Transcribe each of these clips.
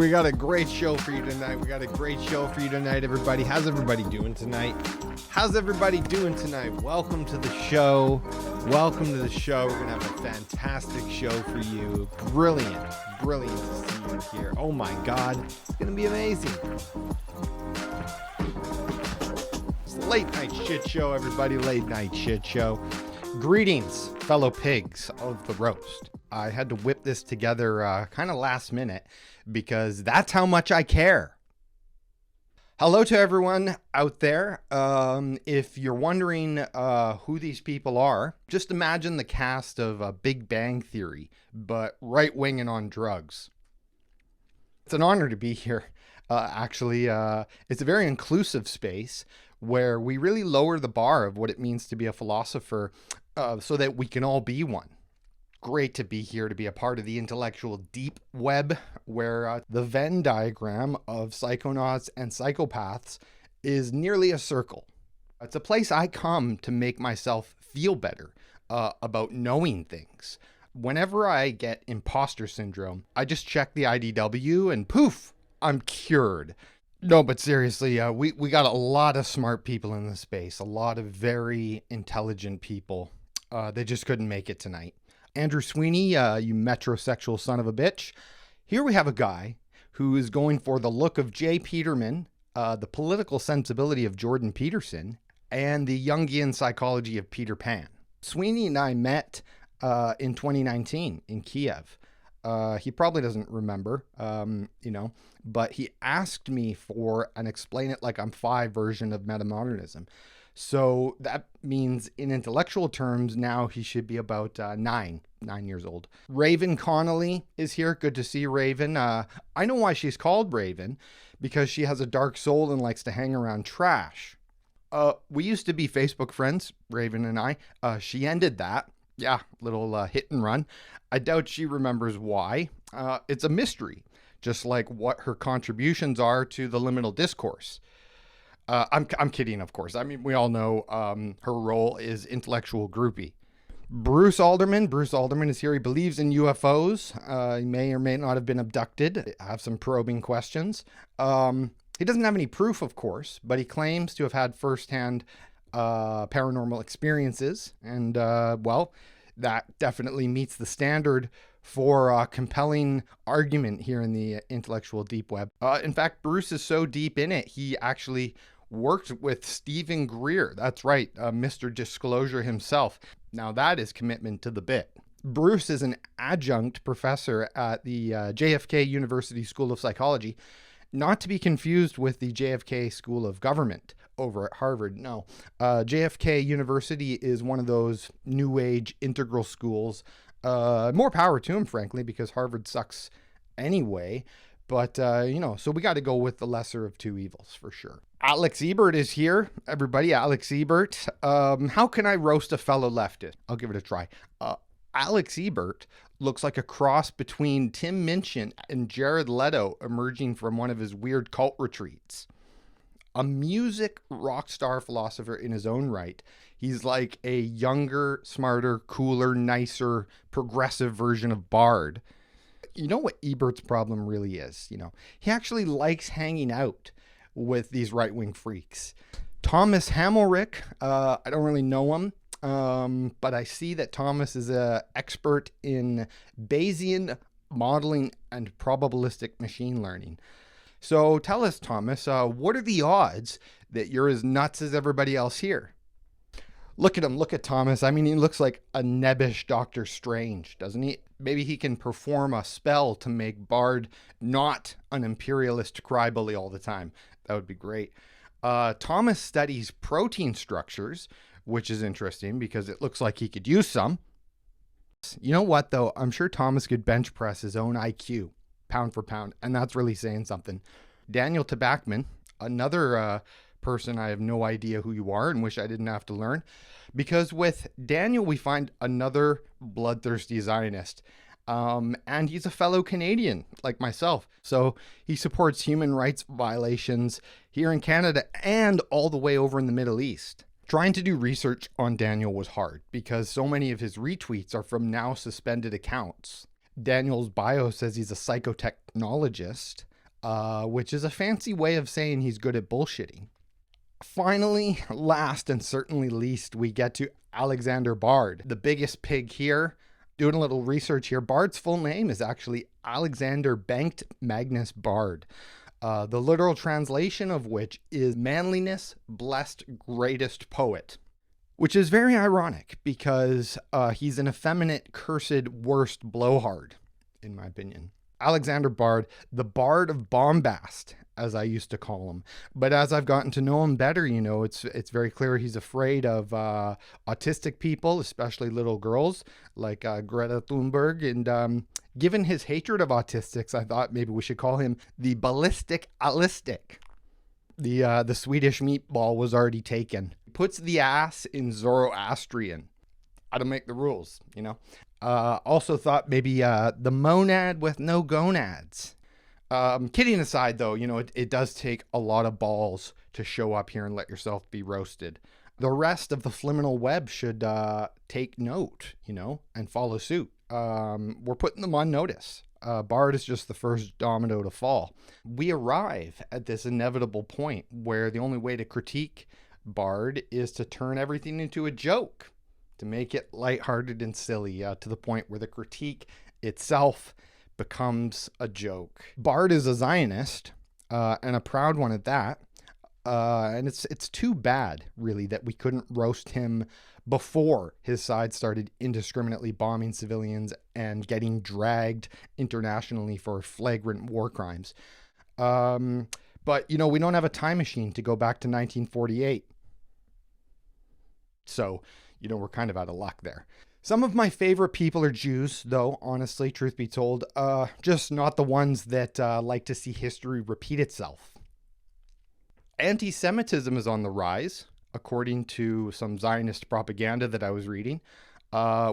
we got a great show for you tonight. Everybody. How's everybody doing tonight? Welcome to the show. We're going to have a fantastic show for you. Brilliant to see you here. Oh my God, it's going to be amazing. It's the late night shit show, everybody. Greetings, fellow pigs of the roast. I had to whip this together kind of last minute because that's how much I care. Hello to everyone out there. If you're wondering who these people are, just imagine the cast of Big Bang Theory, but right-wing and on drugs. It's an honor to be here. Actually, it's a very inclusive space where we really lower the bar of what it means to be a philosopher so that we can all be one. Great to be here to be a part of the intellectual deep web where the Venn diagram of psychonauts and psychopaths is nearly a circle. It's a place I come to make myself feel better about knowing things. Whenever I get imposter syndrome, I just check the IDW and poof, I'm cured. No, but seriously, we got a lot of smart people in this space, a lot of very intelligent people. They just couldn't make it tonight. Andrew Sweeney, you metrosexual son of a bitch. Here we have a guy who is going for the look of J. Peterman, the political sensibility of Jordan Peterson, and the Jungian psychology of Peter Pan. Sweeney and I met in 2019 in Kiev. He probably doesn't remember, but he asked me for an Explain It Like I'm Five version of metamodernism. So that means in intellectual terms, now he should be about 9 years old. Raven Connolly is here. Good to see Raven. I know why she's called Raven, because she has a dark soul and likes to hang around trash. We used to be Facebook friends, Raven and I. She ended that. Yeah, little hit and run. I doubt she remembers why. It's a mystery, just like what her contributions are to the liminal discourse. I'm kidding, of course. I mean, we all know her role is intellectual groupie. Bruce Alderman is here. He believes in UFOs. He may or may not have been abducted. I have some probing questions. He doesn't have any proof, of course, but he claims to have had firsthand paranormal experiences. And, that definitely meets the standard for compelling argument here in the intellectual deep web. In fact, Bruce is so deep in it, he actually worked with Stephen Greer. That's right, Mr. Disclosure himself. Now that is commitment to the bit. Bruce is an adjunct professor at the JFK University School of Psychology, not to be confused with the JFK School of Government over at Harvard. No, JFK University is one of those new age integral schools. More power to him, frankly, because Harvard sucks anyway. But, so we got to go with the lesser of two evils for sure. Alex Ebert is here, everybody. Alex Ebert. How can I roast a fellow leftist? I'll give it a try. Alex Ebert looks like a cross between Tim Minchin and Jared Leto emerging from one of his weird cult retreats. A music rock star philosopher in his own right. He's like a younger, smarter, cooler, nicer, progressive version of Bard. You know what Ebert's problem really is? He actually likes hanging out with these right-wing freaks. Thomas Hammelrick, I don't really know him, but I see that Thomas is an expert in Bayesian modeling and probabilistic machine learning. So tell us, Thomas, what are the odds that you're as nuts as everybody else here? Look at him. Look at Thomas. I mean, he looks like a nebbish Doctor Strange, doesn't he? Maybe he can perform a spell to make Bard not an imperialist crybaby all the time. That would be great. Thomas studies protein structures, which is interesting because it looks like he could use some. You know what, though? I'm sure Thomas could bench press his own IQ, pound for pound, and that's really saying something. Daniel Tabachman, another person I have no idea who you are and wish I didn't have to learn, because with Daniel we find another bloodthirsty Zionist, and he's a fellow Canadian like myself, so he supports human rights violations here in Canada and all the way over in the Middle East. Trying to do research on Daniel was hard because so many of his retweets are from now suspended accounts. Daniel's bio says he's a psychotechnologist, which is a fancy way of saying he's good at bullshitting. Finally, last and certainly least, we get to Alexander Bard, the biggest pig here. Doing a little research here, Bard's full name is actually Alexander Bengt Magnus Bard, the literal translation of which is manliness, blessed, greatest poet. Which is very ironic because he's an effeminate, cursed, worst blowhard, in my opinion. Alexander Bard, the Bard of Bombast, as I used to call him. But as I've gotten to know him better, it's very clear he's afraid of autistic people, especially little girls like Greta Thunberg. And given his hatred of autistics, I thought maybe we should call him the Ballistic Allistic. The Swedish meatball was already taken. Puts the ass in Zoroastrian. How to make the rules, Also thought maybe the monad with no gonads. Kidding aside, though, it does take a lot of balls to show up here and let yourself be roasted. The rest of the Fliminal web should take note, and follow suit. We're putting them on notice. Bard is just the first domino to fall. We arrive at this inevitable point where the only way to critique Bard is to turn everything into a joke, to make it lighthearted and silly, to the point where the critique itself becomes a joke. Bard is a Zionist, and a proud one at that. And it's too bad, really, that we couldn't roast him before his side started indiscriminately bombing civilians and getting dragged internationally for flagrant war crimes. But, we don't have a time machine to go back to 1948. So, we're kind of out of luck there. Some of my favorite people are Jews, though, honestly, truth be told. Just not the ones that like to see history repeat itself. Anti-Semitism is on the rise, according to some Zionist propaganda that I was reading,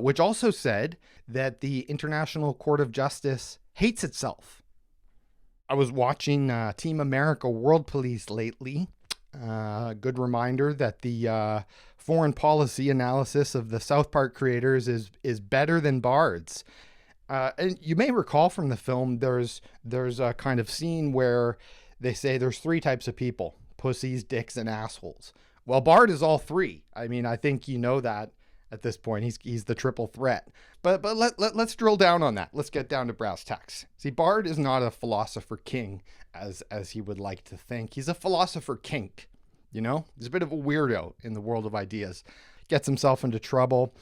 which also said that the International Court of Justice hates itself. I was watching Team America World Police lately. Good reminder that the foreign policy analysis of the South Park creators is better than Bard's. And you may recall from the film, there's a kind of scene where they say there's three types of people: pussies, dicks, and assholes. Well, Bard is all three. I mean, I think you know that at this point. He's the triple threat. But let's drill down on that. Let's get down to brass tacks. See, Bard is not a philosopher king, as he would like to think. He's a philosopher kink. He's a bit of a weirdo in the world of ideas. Gets himself into trouble.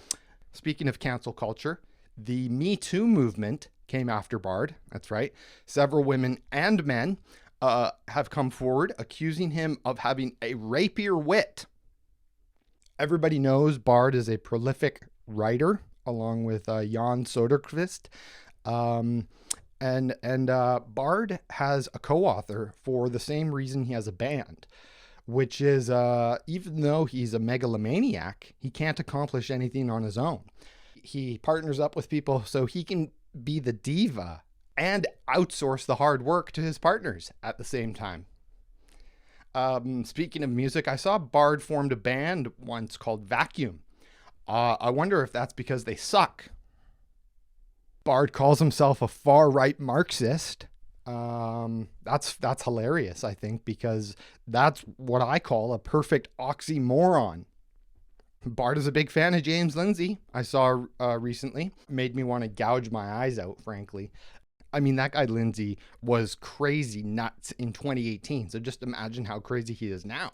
Speaking of cancel culture, the Me Too movement came after Bard. That's right. Several women and men have come forward accusing him of having a rapier wit. Everybody knows Bard is a prolific writer, along with Jan Soderquist. And Bard has a co-author for the same reason he has a band, which is even though he's a megalomaniac, he can't accomplish anything on his own. He partners up with people so he can be the diva and outsource the hard work to his partners at the same time. Speaking of music, I saw Bard formed a band once called Vacuum. I wonder if that's because they suck. Bard calls himself a far-right Marxist. That's hilarious, I think, because that's what I call a perfect oxymoron. Bard is a big fan of James Lindsay. I saw recently. Made me want to gouge my eyes out, frankly. I mean, that guy Lindsay was crazy nuts in 2018. So just imagine how crazy he is now.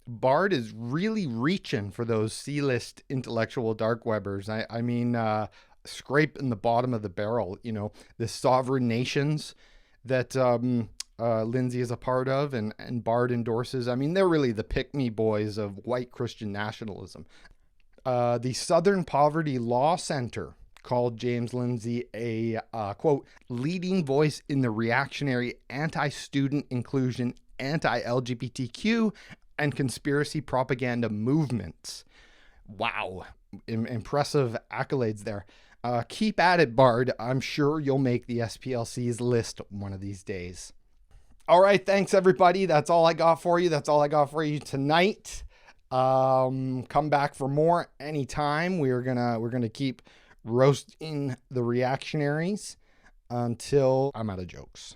Bard is really reaching for those C-list intellectual dark webbers. I mean, scraping the bottom of the barrel, the sovereign nations that Lindsay is a part of and Bard endorses. I mean, they're really the pick-me boys of white Christian nationalism. The Southern Poverty Law Center called James Lindsay a, quote, leading voice in the reactionary anti-student inclusion, anti-LGBTQ, and conspiracy propaganda movements. Wow. Impressive accolades there. Keep at it, Bard. I'm sure you'll make the SPLC's list one of these days. All right, thanks everybody. That's all I got for you. That's all I got for you tonight. Come back for more anytime. We're gonna keep roasting the reactionaries until I'm out of jokes.